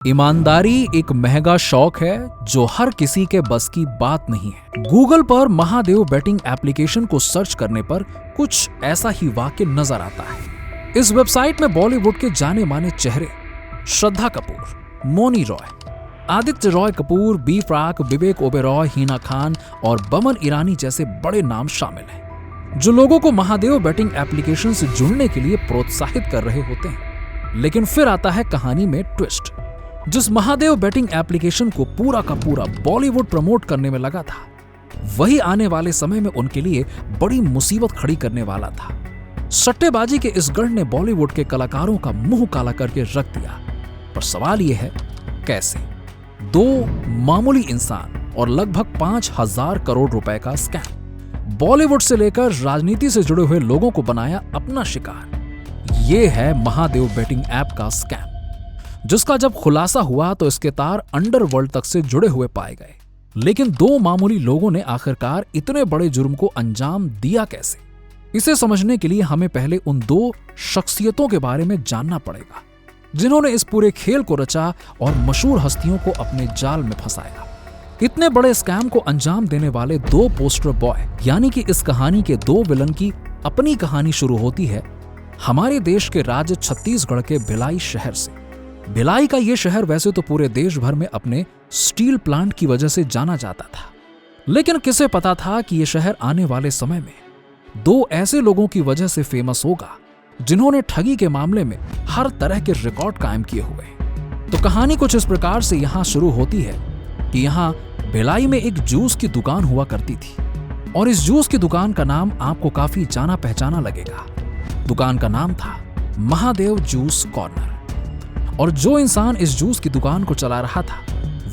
ईमानदारी एक महंगा शौक है जो हर किसी के बस की बात नहीं है। गूगल पर महादेव बेटिंग एप्लीकेशन को सर्च करने पर कुछ ऐसा ही वाक्य नजर आता है। इस वेबसाइट में बॉलीवुड के जाने माने चेहरे श्रद्धा कपूर, मौनी रॉय, आदित्य रॉय कपूर, बी प्राक, विवेक ओबेरॉय, हिना खान और बमन ईरानी जैसे बड़े नाम शामिल हैं, जो लोगों को महादेव बेटिंग एप्लीकेशन से जुड़ने के लिए प्रोत्साहित कर रहे होते हैं। लेकिन फिर आता है कहानी में ट्विस्ट। जिस महादेव बेटिंग एप्लीकेशन को पूरा का पूरा बॉलीवुड प्रमोट करने में लगा था, वही आने वाले समय में उनके लिए बड़ी मुसीबत खड़ी करने वाला था। सट्टेबाजी के इस गढ़ ने बॉलीवुड के कलाकारों का मुंह काला करके रख दिया। पर सवाल यह है, कैसे? दो मामूली इंसान और लगभग 5,000 करोड़ रुपए का स्कैम, बॉलीवुड से लेकर राजनीति से जुड़े हुए लोगों को बनाया अपना शिकार। यह है महादेव बेटिंग ऐप का स्कैम, जिसका जब खुलासा हुआ तो इसके तार अंडरवर्ल्ड तक से जुड़े हुए पाए गए। लेकिन दो मामूली लोगों ने आखिरकार इतने बड़े जुर्म को अंजाम दिया कैसे? इसे समझने के लिए हमें पहले उन दो शख्सियतों के बारे में जानना पड़ेगा, जिन्होंने इस पूरे खेल को रचा और मशहूर हस्तियों को अपने जाल में फंसाया। इतने बड़े स्कैम को अंजाम देने वाले दो पोस्टर बॉय, यानी कि इस कहानी के दो विलन की अपनी कहानी शुरू होती है हमारे देश के राज्य छत्तीसगढ़ के भिलाई शहर से। भिलाई का यह शहर वैसे तो पूरे देश भर में अपने स्टील प्लांट की वजह से जाना जाता था, लेकिन किसे पता था कि यह शहर आने वाले समय में दो ऐसे लोगों की वजह से फेमस होगा जिन्होंने ठगी के मामले में हर तरह के रिकॉर्ड कायम किए हुए। तो कहानी कुछ इस प्रकार से यहां शुरू होती है कि यहां भिलाई में एक जूस की दुकान हुआ करती थी, और इस जूस की दुकान का नाम आपको काफी जाना पहचाना लगेगा। दुकान का नाम था महादेव जूस कॉर्नर, और जो इंसान इस जूस की दुकान को चला रहा था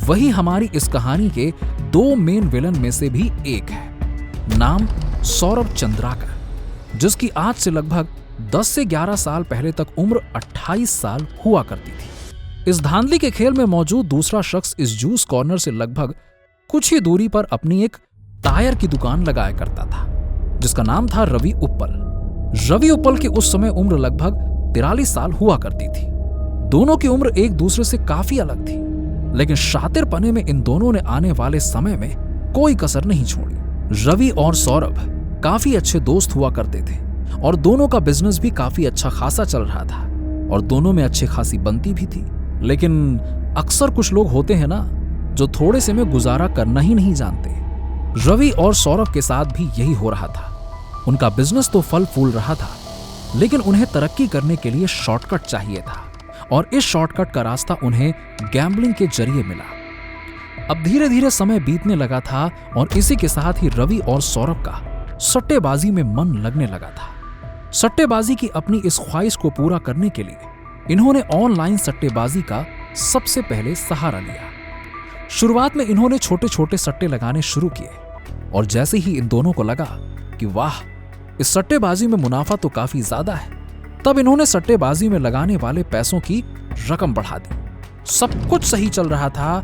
वही हमारी इस कहानी के दो मेन विलन में से भी एक है। नाम सौरभ चंद्राकर, जिसकी आज से लगभग 10 से 11 साल पहले तक उम्र 28 साल हुआ करती थी। इस धांधली के खेल में मौजूद दूसरा शख्स इस जूस कॉर्नर से लगभग कुछ ही दूरी पर अपनी एक टायर की दुकान लगाया करता था, जिसका नाम था रवि उप्पल। रवि उप्पल की उस समय उम्र लगभग 43 साल हुआ करती थी। दोनों की उम्र एक दूसरे से काफी अलग थी, लेकिन शातिरपने में इन दोनों ने आने वाले समय में कोई कसर नहीं छोड़ी। रवि और सौरभ काफी अच्छे दोस्त हुआ करते थे, और दोनों का बिजनेस भी काफी अच्छा खासा चल रहा था, और दोनों में अच्छी खासी बनती भी थी। लेकिन अक्सर कुछ लोग होते हैं ना, जो थोड़े से में गुजारा करना ही नहीं जानते। रवि और सौरभ के साथ भी यही हो रहा था। उनका बिजनेस तो फल फूल रहा था, लेकिन उन्हें तरक्की करने के लिए शॉर्टकट चाहिए था, और इस शॉर्टकट का रास्ता उन्हें गैम्बलिंग के जरिए मिला। अब धीरे धीरे समय बीतने लगा था, और इसी के साथ ही रवि और सौरभ का सट्टेबाजी में मन लगने लगा था। सट्टेबाजी की अपनी इस ख्वाहिश को पूरा करने के लिए इन्होंने ऑनलाइन सट्टेबाजी का सबसे पहले सहारा लिया। शुरुआत में इन्होंने छोटे छोटे सट्टे लगाने शुरू किए, और जैसे ही इन दोनों को लगा कि वाह, इस सट्टेबाजी में मुनाफा तो काफी ज्यादा है, तब इन्होंने सट्टेबाजी में लगाने वाले पैसों की रकम बढ़ा दी। सब कुछ सही चल रहा था,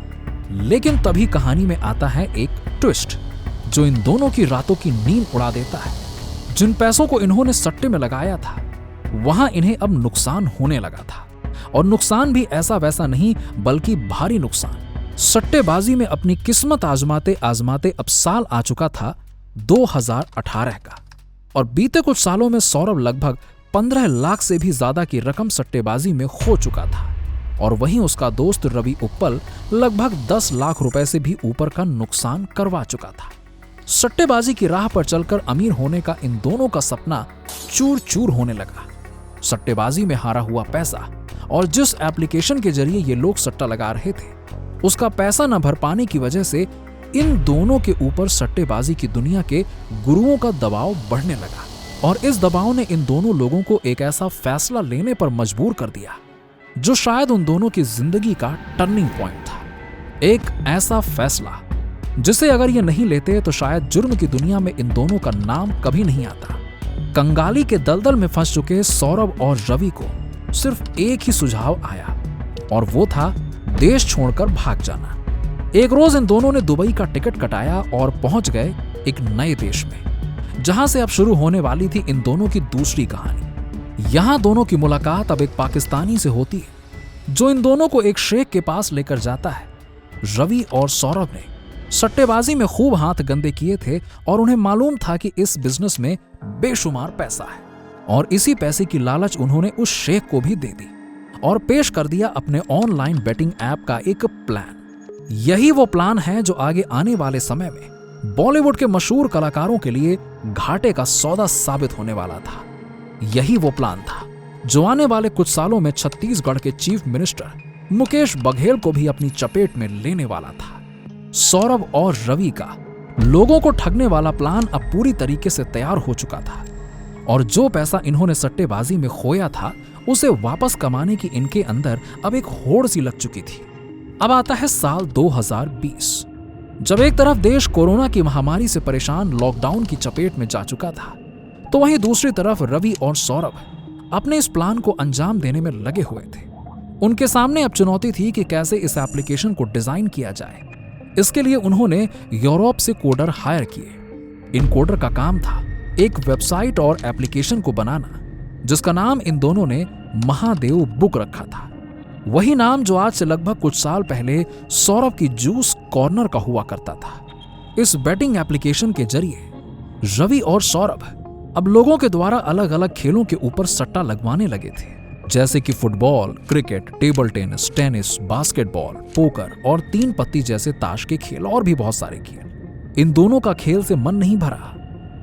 लेकिन तभी कहानी में आता है एक ट्विस्ट, जो इन दोनों की रातों की नींद उड़ा देता है। जिन पैसों को इन्होंने सट्टे में लगाया था, वहां इन्हें अब नुकसान होने लगा था, और नुकसान भी ऐसा वैसा नहीं, बल्कि भारी नुकसान। सट्टेबाजी में अपनी किस्मत आजमाते आजमाते अब साल आ चुका था 2018 का, और बीते कुछ सालों में सौरभ लगभग 15 लाख से भी ज्यादा की रकम सट्टेबाजी में खो चुका था, और वहीं उसका दोस्त रवि उप्पल लगभग 10 लाख रुपए से भी ऊपर का नुकसान करवा चुका था। सट्टेबाजी की राह पर चलकर अमीर होने का इन दोनों का सपना चूर चूर होने लगा। सट्टेबाजी में हारा हुआ पैसा, और जिस एप्लीकेशन के जरिए ये लोग सट्टा लगा रहे थे, उसका पैसा न भर पाने की वजह से इन दोनों के ऊपर सट्टेबाजी की दुनिया के गुरुओं का दबाव बढ़ने लगा, और इस दबाव ने इन दोनों लोगों को एक ऐसा फैसला लेने पर मजबूर कर दिया जो शायद उन दोनों की जिंदगी का टर्निंग पॉइंट था। एक ऐसा फैसला जिसे अगर ये नहीं लेते तो शायद जुर्म की दुनिया में इन दोनों का नाम कभी नहीं आता। कंगाली के दलदल में फंस चुके सौरभ और रवि को सिर्फ एक ही सुझाव आया, और वो था देश छोड़कर भाग जाना। एक रोज इन दोनों ने दुबई का टिकट कटाया और पहुंच गए एक नए देश में, जहां से अब शुरू होने वाली थी इन दोनों की दूसरी कहानी। यहां दोनों की मुलाकात अब एक पाकिस्तानी से होती है, जो इन दोनों को एक शेख के पास लेकर जाता है। रवि और सौरभ ने सट्टेबाजी में खूब हाथ गंदे किए थे और उन्हें मालूम था कि इस बिजनेस में बेशुमार पैसा है, और इसी पैसे की लालच उन्होंने उस शेख को भी दे दी और पेश कर दिया अपने ऑनलाइन बेटिंग ऐप का एक प्लान। यही वो प्लान है जो आगे आने वाले समय में बॉलीवुड के मशहूर कलाकारों के लिए घाटे का सौदा साबित होने वाला था। यही वो प्लान था जो आने वाले कुछ सालों में छत्तीसगढ़ के चीफ मिनिस्टर मुकेश बघेल को भी अपनी चपेट में लेने वाला था। सौरभ और रवि का लोगों को ठगने वाला प्लान अब पूरी तरीके से तैयार हो चुका था, और जो पैसा इन्होंने सट्टेबाजी में खोया था उसे वापस कमाने की इनके अंदर अब एक होड़ सी लग चुकी थी। अब आता है साल 2020, जब एक तरफ देश कोरोना की महामारी से परेशान लॉकडाउन की चपेट में जा चुका था, तो वहीं दूसरी तरफ रवि और सौरभ अपने इस प्लान को अंजाम देने में लगे हुए थे। उनके सामने अब चुनौती थी कि कैसे इस एप्लीकेशन को डिजाइन किया जाए। इसके लिए उन्होंने यूरोप से कोडर हायर किए। इन कोडर का काम था एक वेबसाइट और एप्लीकेशन को बनाना, जिसका नाम इन दोनों ने महादेव बुक रखा था। वही नाम जो आज से लगभग कुछ साल पहले सौरभ की जूस कॉर्नर का हुआ करता था। इस बेटिंग एप्लीकेशन के जरिए रवि और सौरभ अब लोगों के द्वारा अलग अलग खेलों के ऊपर सट्टा लगवाने लगे थे, जैसे कि football, cricket, table tennis, basketball, poker और 3 पत्ती जैसे ताश के खेल और भी बहुत सारे खेल। इन दोनों का खेल से मन नहीं भरा,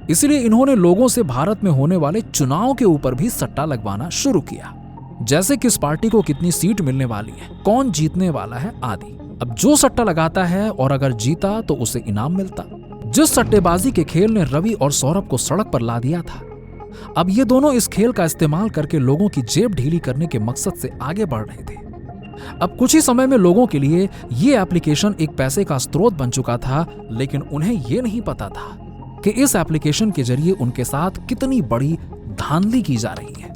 इसलिए इन्होंने लोगों से भारत में होने वाले चुनाव के ऊपर भी सट्टा लगवाना शुरू किया, जैसे किस पार्टी को कितनी सीट मिलने वाली है, कौन जीतने वाला है आदि। अब जो सट्टा लगाता है और अगर जीता तो उसे इनाम मिलता। जिस सट्टेबाजी के खेल ने रवि और सौरभ को सड़क पर ला दिया था, अब ये दोनों इस खेल का इस्तेमाल करके लोगों की जेब ढीली करने के मकसद से आगे बढ़ रहे थे। अब कुछ ही समय में लोगों के लिए ये एप्लीकेशन एक पैसे का स्रोत बन चुका था, लेकिन उन्हें ये नहीं पता था कि इस एप्लीकेशन के जरिए उनके साथ कितनी बड़ी धांधली की जा रही है।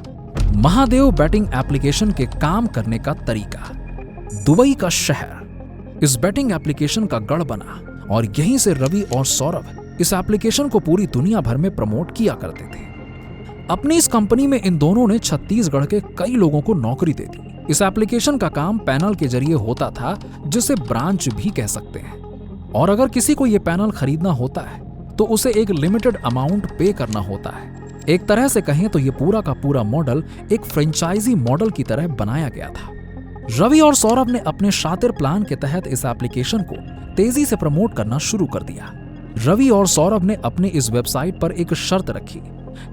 महादेव बेटिंग एप्लीकेशन के काम करने का तरीका। दुबई का शहर इस बेटिंग एप्लीकेशन का गढ़ बना, और यहीं से रवि और सौरभ इस एप्लीकेशन को पूरी दुनिया भर में प्रमोट किया करते थे। अपनी इस कंपनी में इन दोनों ने छत्तीसगढ़ के कई लोगों को नौकरी दे दी। इस एप्लीकेशन का काम पैनल के जरिए होता था, जिसे ब्रांच भी कह सकते हैं, और अगर किसी को यह पैनल खरीदना होता है तो उसे एक लिमिटेड अमाउंट पे करना होता है। एक तरह से कहें तो यह पूरा का पूरा मॉडल एक फ्रेंचाइजी मॉडल की तरह बनाया गया था। रवि और सौरभ ने अपने शातिर प्लान के तहत इस एप्लीकेशन को तेजी से प्रमोट करना शुरू कर दिया। रवि और सौरभ ने अपनी इस वेबसाइट पर एक शर्त रखी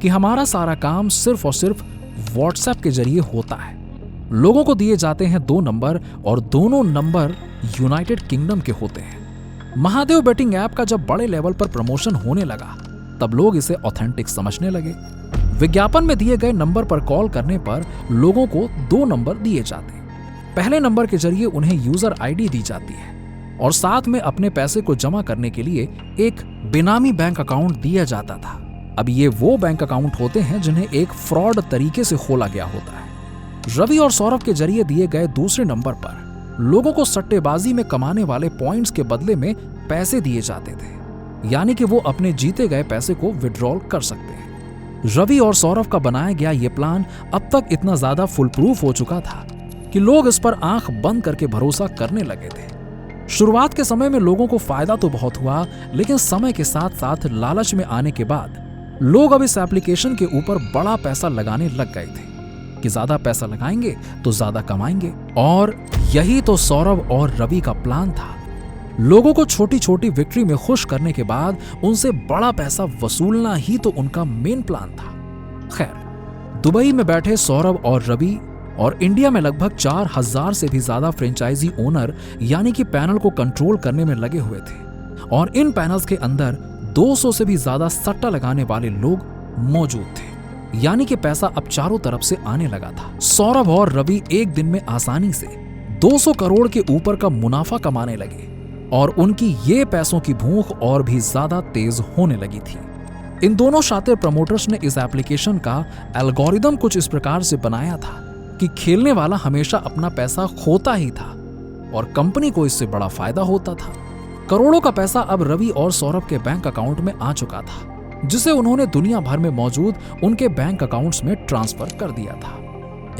कि हमारा सारा काम सिर्फ और सिर्फ व्हाट्सएप के जरिए होता है। लोगों को दिए जाते हैं 2 नंबर, और दोनों नंबर यूनाइटेड किंगडम के होते हैं। महादेव बेटिंग ऐप का जब बड़े लेवल पर प्रमोशन होने लगा, तब लोग इसे ऑथेंटिक समझने लगे। विज्ञापन में दिए गए नंबर पर कॉल करने पर लोगों को 2 नंबर दिए जाते। पहले नंबर के जरिए उन्हें यूजर आईडी दी जाती है, और साथ में अपने पैसे को जमा करने के लिए एक बेनामी बैंक अकाउंट दिया जाता था। अब ये वो बैंक अकाउंट होते हैं जिन्हें एक फ्रॉड तरीके से खोला गया होता है। रवि और सौरभ के जरिए दिए गए दूसरे नंबर पर लोगों को सट्टेबाजी में कमाने वाले पॉइंट्स के बदले में पैसे दिए जाते थे, यानी कि वो अपने जीते गए पैसे को विड्रॉल कर सकते हैं। रवि और सौरभ का बनाया गया ये प्लान अब तक इतना ज्यादा फुल प्रूफ हो चुका था कि लोग इस पर आंख बंद करके भरोसा करने लगे थे। शुरुआत के समय में लोगों को फायदा तो बहुत हुआ, लेकिन समय के साथ साथ लालच में आने के बाद लोग अब इस एप्लीकेशन के ऊपर बड़ा पैसा लगाने लग गए थे कि ज्यादा पैसा लगाएंगे तो ज्यादा कमाएंगे। और यही तो सौरभ और रवि का प्लान था। लोगों को छोटी छोटी विक्ट्री में खुश करने के बाद उनसे बड़ा पैसा वसूलना ही तो उनका मेन प्लान था। खैर, दुबई में बैठे सौरभ और रवि और इंडिया में लगभग 4000 से भी ज्यादा फ्रेंचाइजी ओनर यानी कि पैनल को कंट्रोल करने में लगे हुए थे, और इन पैनल्स के अंदर 200 से भी ज्यादा सट्टा लगाने वाले लोग मौजूद थे, यानी कि पैसा अब चारों तरफ से आने लगा था। सौरभ और रवि एक दिन में आसानी से 200 करोड़ के ऊपर का मुनाफा कमाने लगे, और उनकी ये पैसों की भूख और भी ज्यादा तेज होने लगी थी। इन दोनों शातिर प्रमोटर्स ने इस एप्लीकेशन का एल्गोरिदम कुछ इस प्रकार से बनाया था कि खेलने वाला हमेशा अपना पैसा खोता ही था, और कंपनी को इससे बड़ा फायदा होता था। करोड़ों का पैसा अब रवि और सौरभ के बैंक अकाउंट में आ चुका था, जिसे उन्होंने दुनिया भर में मौजूद उनके बैंक अकाउंट्स में ट्रांसफर कर दिया था।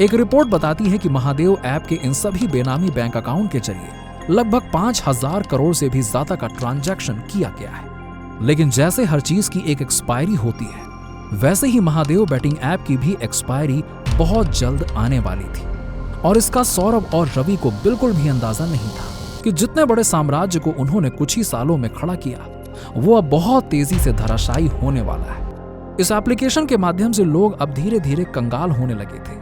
एक रिपोर्ट बताती है कि महादेव ऐप के इन सभी बेनामी बैंक अकाउंट के जरिए लगभग 5,000 करोड़ से भी ज्यादा का ट्रांजैक्शन किया गया है। लेकिन जैसे हर चीज की एक एक्सपायरी होती है, वैसे ही महादेव बैटिंग ऐप की भी एक्सपायरी बहुत जल्द आने वाली थी। और इसका सौरभ और रवि को बिल्कुल भी अंदाजा नहीं था कि जितने बड़े साम्राज्य को उन्होंने कुछ ही सालों में खड़ा किया, वो अब बहुत तेजी से धराशायी होने वाला है। इस एप्लीकेशन के माध्यम से लोग अब धीरे धीरे कंगाल होने लगे थे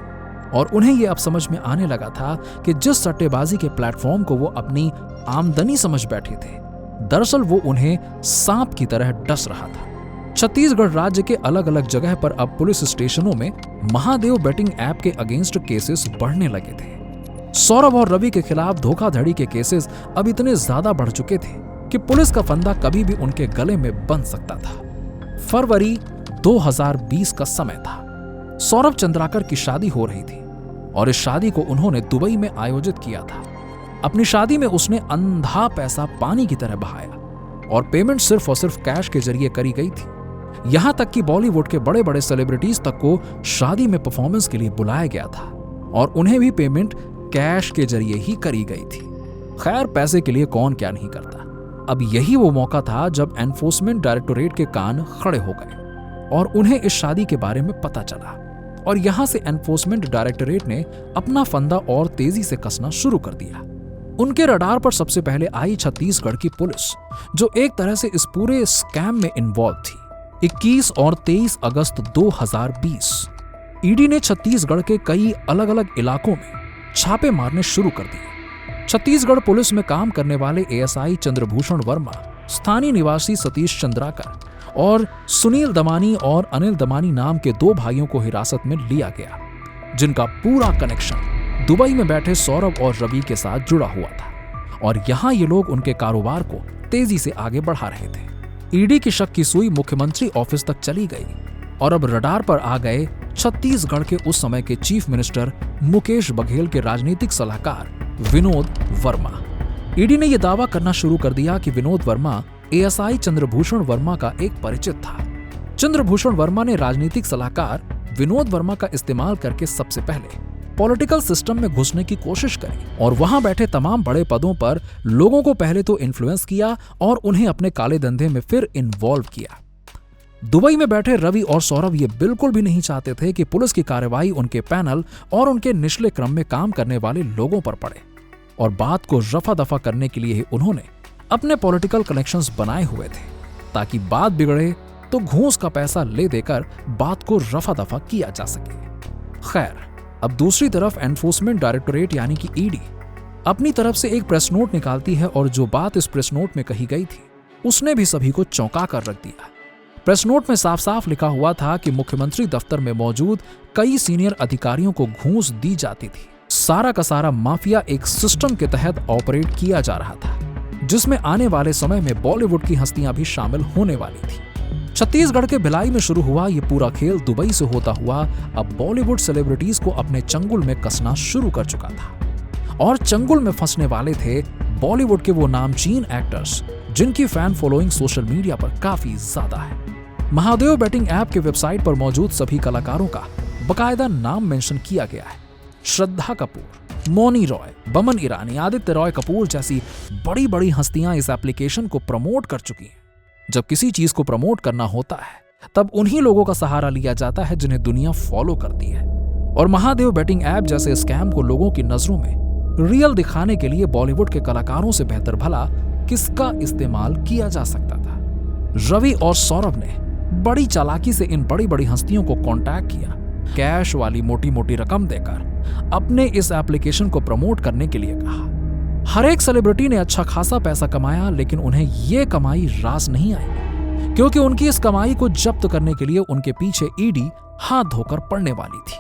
और उन्हें यह अब समझ में आने लगा था कि जिस सट्टेबाजी के प्लेटफॉर्म को वो अपनी आमदनी समझ बैठे थे, दरअसल वो उन्हें सांप की तरह डस रहा था। छत्तीसगढ़ राज्य के अलग अलग जगह पर अब पुलिस स्टेशनों में महादेव बैटिंग ऐप के अगेंस्ट केसेस बढ़ने लगे थे। सौरभ और रवि के खिलाफ धोखाधड़ी के केसेस अब इतने ज्यादा बढ़ चुके थे कि पुलिस का फंदा कभी भी उनके गले में बंध सकता था। फरवरी 2020 का समय था। सौरभ चंद्राकर की शादी हो रही थी और इस शादी को उन्होंने दुबई में आयोजित किया था। अपनी शादी में उसने अंधा पैसा पानी की तरह बहाया और पेमेंट सिर्फ और सिर्फ कैश के जरिए करी गई थी। यहां तक कि बॉलीवुड के बड़े बड़े सेलिब्रिटीज तक को शादी में परफॉर्मेंस के लिए बुलाया गया था और उन्हें भी पेमेंट कैश के जरिए ही करी गई थी। खैर, पैसे के लिए कौन क्या नहीं करता। अब यही वो मौका था जब एनफोर्समेंट डायरेक्टोरेट के कान खड़े हो गए और उन्हें इस शादी के बारे में पता चला और यहां से एनफोर्समेंट डायरेक्टोरेट ने अपना फंदा और तेजी से कसना शुरू कर दिया। उनके रडार पर सबसे पहले आई छत्तीसगढ़ की पुलिस, जो एक तरह से इस पूरे स्कैम में इन्वॉल्व थी। 21 और 23 अगस्त 2020 ईडी ने छत्तीसगढ़ के कई अलग अलग इलाकों में छापे मारने शुरू कर दिए। छत्तीसगढ़ पुलिस में काम करने वाले एएसआई चंद्रभूषण वर्मा, स्थानीय निवासी सतीश चंद्राकर और सुनील दमानी और अनिल दमानी नाम के 2 भाइयों को हिरासत में लिया गया, जिनका पूरा कनेक्शन दुबई में बैठे सौरभ और रवि के साथ जुड़ा हुआ था और यहां ये लोग उनके कारोबार को तेजी से आगे बढ़ा रहे थे। ईडी की शक की सुई मुख्यमंत्री ऑफिस तक चली गई और अब रडार पर आ गए छत्तीसगढ़ के उस समय के चीफ मिनिस्टर मुकेश बघेल के राजनीतिक सलाहकार विनोद वर्मा। ईडी ने यह दावा करना शुरू कर दिया कि विनोद वर्मा एएसआई चंद्रभूषण वर्मा का एक परिचित था। चंद्रभूषण वर्मा ने राजनीतिक सलाहकार विनोद वर्मा का इस्तेमाल करके सबसे पहले पॉलिटिकल सिस्टम में घुसने की कोशिश करी और वहां बैठे तमाम बड़े पदों पर लोगों को पहले तो इन्फ्लुएंस किया और उन्हें अपने काले धंधे में फिर इन्वॉल्व किया। दुबई में बैठे रवि और सौरभ ये बिल्कुल भी नहीं चाहते थे कि पुलिस की कार्रवाई उनके पैनल और उनके निचले क्रम में काम करने वाले लोगों पर पड़े और बात को रफा दफा करने के लिए ही उन्होंने अपने पॉलिटिकल कनेक्शंस बनाए हुए थे ताकि बात बिगड़े तो घूस का पैसा ले देकर बात को रफा दफा किया जा सके। खैर, अब दूसरी तरफ एनफोर्समेंट डायरेक्टोरेट यानी कि ईडी अपनी तरफ से एक प्रेस नोट निकालती है और जो बात इस प्रेस नोट में कही गई थी उसने भी सभी को चौंका कर रख दिया। प्रेस नोट में साफ साफ लिखा हुआ था कि मुख्यमंत्री दफ्तर में मौजूद कई सीनियर अधिकारियों को घूस दी जाती थी। सारा का सारा माफिया एक सिस्टम के तहत ऑपरेट किया जा रहा था जिसमें आने वाले समय में बॉलीवुड की हस्तियां भी शामिल होने वाली थी। छत्तीसगढ़ के भिलाई में शुरू हुआ ये पूरा खेल दुबई से होता हुआ अब बॉलीवुड सेलिब्रिटीज को अपने चंगुल में कसना शुरू कर चुका था और चंगुल में फंसने वाले थे बॉलीवुड के वो नामचीन एक्टर्स जिनकी फैन फॉलोइंग सोशल मीडिया पर काफी ज्यादा है। महादेव बैटिंग ऐप के वेबसाइट पर मौजूद सभी कलाकारों का बकायदा नाम मेंशन किया गया है। श्रद्धा कपूर, मौनी रॉय, बमन ईरानी, आदित्य रॉय कपूर जैसी बड़ी बड़ी हस्तियां इस एप्लीकेशन को प्रमोट कर चुकी हैं। जब किसी चीज को प्रमोट करना होता है तब उन्हीं लोगों का सहारा लिया जाता है जिन्हें दुनिया फॉलो करती है और महादेव बैटिंग ऐप जैसे स्कैम को लोगों की नजरों में रियल दिखाने के लिए बॉलीवुड के कलाकारों से बेहतर भला किसका इस्तेमाल किया जा सकता था। रवि और सौरभ ने बड़ी चालाकी से इन बड़ी बड़ी हस्तियों को कांटेक्ट किया, कैश वाली मोटी मोटी रकम देकर अपने इस एप्लीकेशन को प्रमोट करने के लिए कहा। हर एक सेलिब्रिटी ने अच्छा खासा पैसा कमाया लेकिन उन्हें यह कमाई रास नहीं आई क्योंकि उनकी इस कमाई को जब्त करने के लिए उनके पीछे ईडी हाथ धोकर पड़ने वाली थी।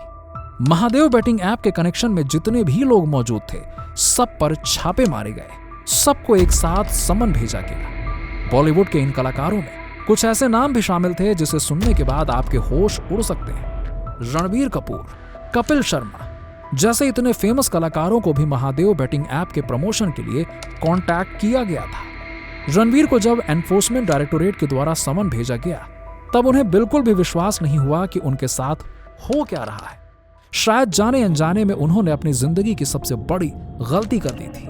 महादेव बैटिंग ऐप के कनेक्शन में जितने भी लोग मौजूद थे सब पर छापे मारे गए, सबको एक साथ समन भेजा गया। बॉलीवुड के इन कलाकारों में कुछ ऐसे नाम भी शामिल थे जिसे सुनने के बाद आपके होश उड़ सकते हैं। रणबीर कपूर, कपिल शर्मा जैसे इतने फेमस कलाकारों को भी महादेव बैटिंग ऐप के प्रमोशन के लिए कांटेक्ट किया गया था। रणबीर को जब एनफोर्समेंट डायरेक्टोरेट के द्वारा समन भेजा गया तब उन्हें बिल्कुल भी विश्वास नहीं हुआ कि उनके साथ हो क्या रहा है। शायद जाने अनजाने में उन्होंने अपनी जिंदगी की सबसे बड़ी गलती कर दी थी।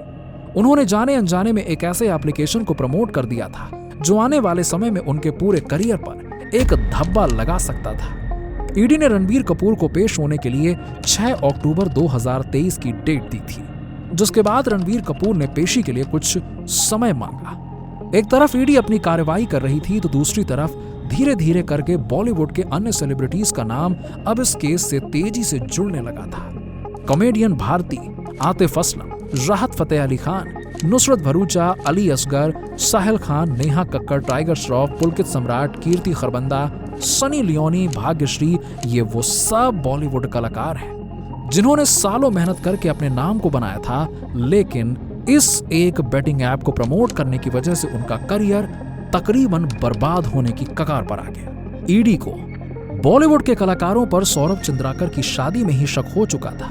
उन्होंने जाने अनजाने में एक ऐसे एप्लीकेशन को प्रमोट कर दिया था जो आने वाले समय में उनके पूरे करियर पर एक धब्बा लगा सकता था। ईडी ने रणबीर कपूर को पेश होने के लिए 6 अक्टूबर 2023 की डेट दी थी, जिसके बाद रणबीर कपूर ने पेशी के लिए कुछ समय मांगा। एक तरफ ईडी अपनी कार्रवाई कर रही थी तो दूसरी तरफ धीरे धीरे करके बॉलीवुड के अन्य सेलिब्रिटीज का नाम अब इस केस से तेजी से जुड़ने लगा था। कॉमेडियन भारती, आतिफ असलम, राहत फतेह अली खान, नुसरत भरूचा, अली असगर, साहिल खान, नेहा कक्कड़, टाइगर श्रॉफ, पुलकित सम्राट, कीर्ति खरबंदा, सनी लियोनी, भाग्यश्री, ये वो सब बॉलीवुड कलाकार हैं जिन्होंने सालों मेहनत करके अपने नाम को बनाया था, लेकिन इस एक बेटिंग ऐप को प्रमोट करने की वजह से उनका करियर तकरीबन बर्बाद होने की कगार पर आ गया। ईडी को बॉलीवुड के कलाकारों पर सौरभ चंद्राकर की शादी में ही शक हो चुका था,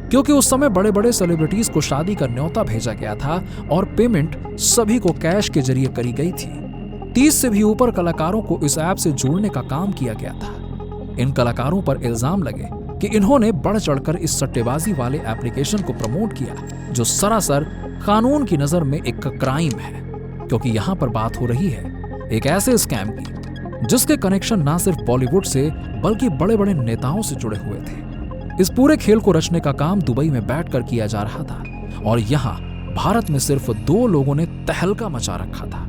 क्योंकि उस समय बड़े बड़े सेलिब्रिटीज को शादी का न्योता भेजा गया था और पेमेंट सभी को कैश के जरिए करी गई थी। 30 से भी ऊपर कलाकारों को इस ऐप से जोड़ने का काम किया गया था। इन कलाकारों पर इल्जाम लगे कि इन्होंने बढ़ चढ़कर इस सट्टेबाजी वाले एप्लीकेशन को प्रमोट किया, जो सरासर कानून की नजर में एक क्राइम है, क्योंकि यहां पर बात हो रही है एक ऐसे स्कैम की जिसके कनेक्शन ना सिर्फ बॉलीवुड से बल्कि बड़े बड़े नेताओं से जुड़े हुए थे। इस पूरे खेल को रचने का काम दुबई में बैठकर किया जा रहा था और यहां भारत में सिर्फ 2 लोगों ने तहलका मचा रखा था।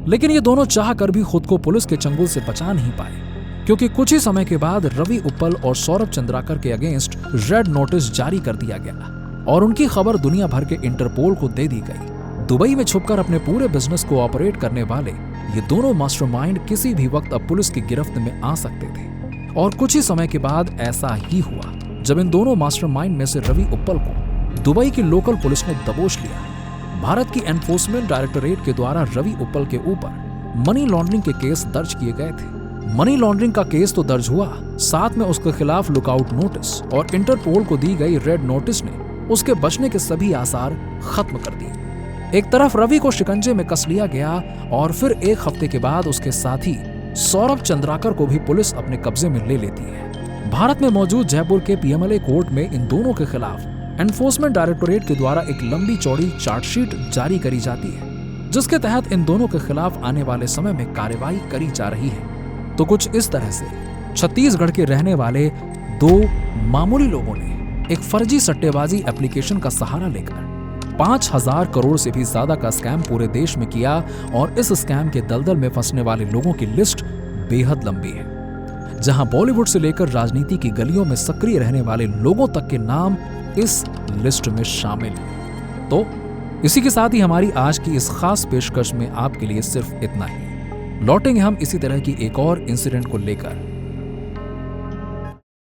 लेकिन ये दोनों चाह कर भी खुद को पुलिस के चंगुल से बचा नहीं पाए, क्योंकि कुछ ही समय के बाद रवि उप्पल और सौरभ चंद्राकर के अगेंस्ट रेड नोटिस जारी कर दिया गया और उनकी खबर दुनिया भर के इंटरपोल को दे दी गई। दुबई में छुपकर अपने पूरे बिजनेस को ऑपरेट करने वाले ये दोनों मास्टरमाइंड किसी भी वक्त अब पुलिस की गिरफ्त में आ सकते थे। और कुछ ही समय के बाद ऐसा ही हुआ, जब इन दोनों मास्टरमाइंड में से रवि उप्पल को दुबई की लोकल पुलिस ने दबोच लिया। भारत की एनफोर्समेंट डायरेक्टोरेट के द्वारा रवि उप्पल के ऊपर मनी लॉन्ड्रिंग के केस दर्ज किए गए थे। मनी लॉन्ड्रिंग का केस तो दर्ज हुआ, साथ में उसके खिलाफ लुकआउट नोटिस और इंटरपोल को दी गई रेड नोटिस ने उसके बचने के सभी आसार खत्म कर दिए। एक तरफ रवि को शिकंजे में कस लिया गया और फिर एक हफ्ते के बाद उसके साथी सौरभ चंद्राकर को भी पुलिस अपने कब्जे में ले लेती है। भारत में मौजूद जयपुर के पीएमएलए कोर्ट में इन दोनों के खिलाफ एनफोर्समेंट डायरेक्टोरेट के द्वारा एक लंबी चौड़ी चार्जशीट जारी करी जाती है, जिसके तहत इन दोनों के खिलाफ आने वाले समय में कार्रवाई करी जा रही है। तो कुछ इस तरह से छत्तीसगढ़ के रहने वाले 2 मामूली लोगों ने एक फर्जी सट्टेबाजी एप्लीकेशन का सहारा लेकर 5,000 करोड़ से भी ज्यादा का स्कैम पूरे देश में किया और इस स्कैम के दलदल में फंसने वाले लोगों की लिस्ट बेहद लंबी है, जहां बॉलीवुड से लेकर राजनीति की गलियों में सक्रिय रहने वाले लोगों तक के नाम इस लिस्ट में शामिल हैं। तो इसी के साथ ही हमारी आज की इस खास पेशकश में आपके लिए सिर्फ इतना ही। लौटेंगे हम इसी तरह की एक और इंसिडेंट को लेकर।